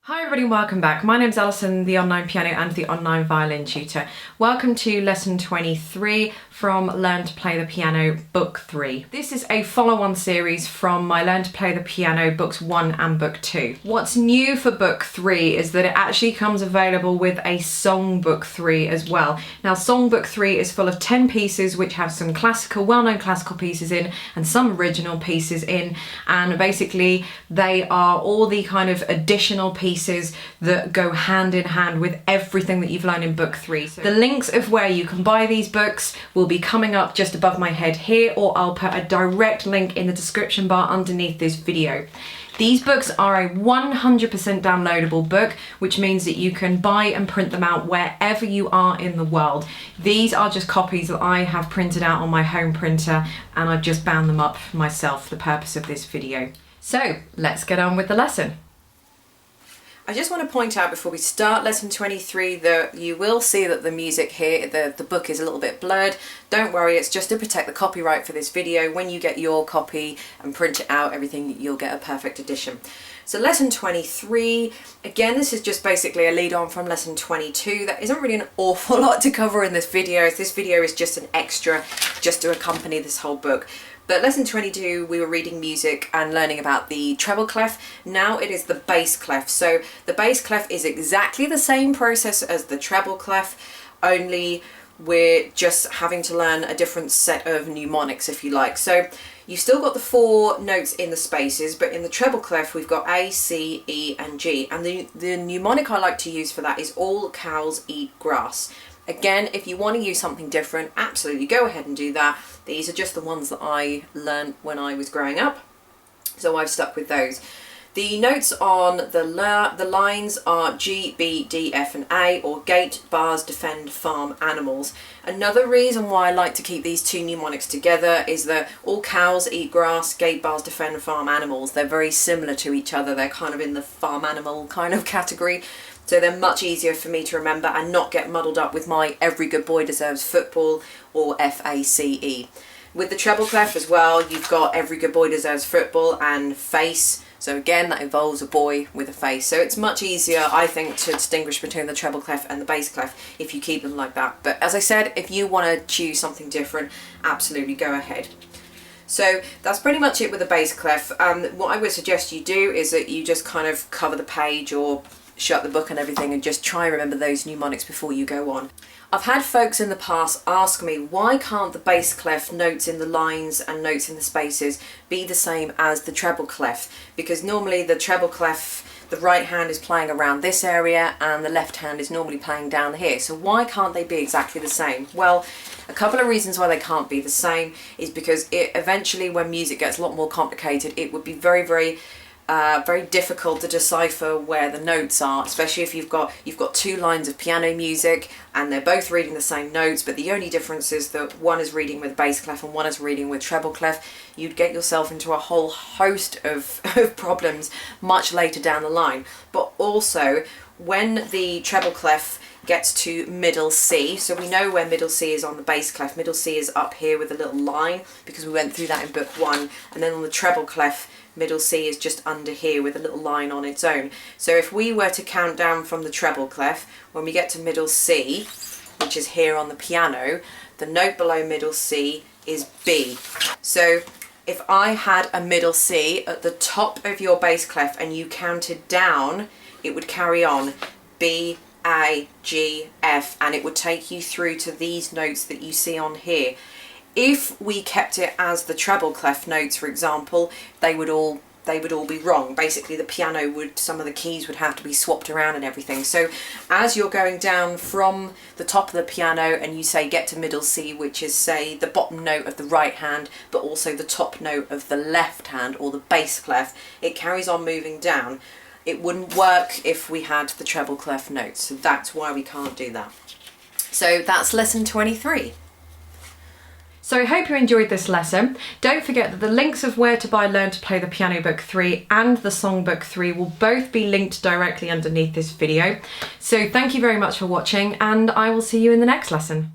Hi everybody and welcome back. My name's Alison, the online piano and the online violin tutor. Welcome to lesson 23 from Learn to Play the Piano book 3. This is a follow-on series from my Learn to Play the Piano books 1 and book 2. What's new for book 3 is that it actually comes available with a song book 3 as well. Now song book 3 is full of 10 pieces which have some classical, well-known classical pieces in and some original pieces in, and basically they are all the kind of additional pieces that go hand in hand with everything that you've learned in book 3. So the links of where you can buy these books will be coming up just above my head here, or I'll put a direct link in the description bar underneath this video. These books are a 100% downloadable book, which means that you can buy and print them out wherever you are in the world. These are just copies that I have printed out on my home printer, and I've just bound them up for myself for the purpose of this video. So let's get on with the lesson. I just want to point out before we start lesson 23 that you will see that the music here, the book is a little bit blurred. Don't worry, it's just to protect the copyright for this video. When you get your copy and print it out, everything, you'll get a perfect edition. So lesson 23, again, this is just basically a lead on from lesson 22. There isn't really an awful lot to cover in this video. This video is just an extra just to accompany this whole book. But lesson 22, we were reading music and learning about the treble clef. Now it is the bass clef. So the bass clef is exactly the same process as the treble clef, only we're just having to learn a different set of mnemonics, if you like. So you've still got the 4 notes in the spaces, but in the treble clef we've got A, C, E and G. And the mnemonic I like to use for that is all cows eat grass. Again, if you want to use something different, absolutely go ahead and do that. These are just the ones that I learned when I was growing up, so I've stuck with those. The notes on the lines are G, B, D, F and A, or gate, bars, defend, farm, animals. Another reason why I like to keep these 2 mnemonics together is that all cows eat grass, gate, bars, defend, farm, animals. They're very similar to each other. They're kind of in the farm animal kind of category. So they're much easier for me to remember and not get muddled up with my Every Good Boy Deserves Football or FACE. With the treble clef as well, you've got Every Good Boy Deserves Football and face. So again, that involves a boy with a face. So it's much easier, I think, to distinguish between the treble clef and the bass clef if you keep them like that. But as I said, if you want to choose something different, absolutely go ahead. So that's pretty much it with the bass clef. What I would suggest you do is that you just kind of cover the page or shut the book and everything and just try and remember those mnemonics before you go on. I've had folks in the past ask me, why can't the bass clef notes in the lines and notes in the spaces be the same as the treble clef? Because normally the treble clef, the right hand is playing around this area and the left hand is normally playing down here. So why can't they be exactly the same? Well, a couple of reasons why they can't be the same is because eventually when music gets a lot more complicated, it would be very difficult to decipher where the notes are, especially if you've got 2 lines of piano music and they're both reading the same notes, but the only difference is that one is reading with bass clef and one is reading with treble clef. You'd get yourself into a whole host of problems much later down the line. But also, when the treble clef gets to middle C, so we know where middle C is on the bass clef. Middle C is up here with a little line because we went through that in book 1, and then on the treble clef, middle C is just under here with a little line on its own. So if we were to count down from the treble clef, when we get to middle C, which is here on the piano, the note below middle C is B. So if I had a middle C at the top of your bass clef and you counted down, it would carry on B, A, G, F, and it would take you through to these notes that you see on here. If we kept it as the treble clef notes, for example, they would all be wrong. Basically, the piano some of the keys would have to be swapped around and everything. So as you're going down from the top of the piano and you say get to middle C, which is say the bottom note of the right hand, but also the top note of the left hand or the bass clef, it carries on moving down. It wouldn't work if we had the treble clef notes. So that's why we can't do that. So that's lesson 23. So I hope you enjoyed this lesson. Don't forget that the links of where to buy Learn to Play the Piano book 3 and the song book 3 will both be linked directly underneath this video. So thank you very much for watching, and I will see you in the next lesson.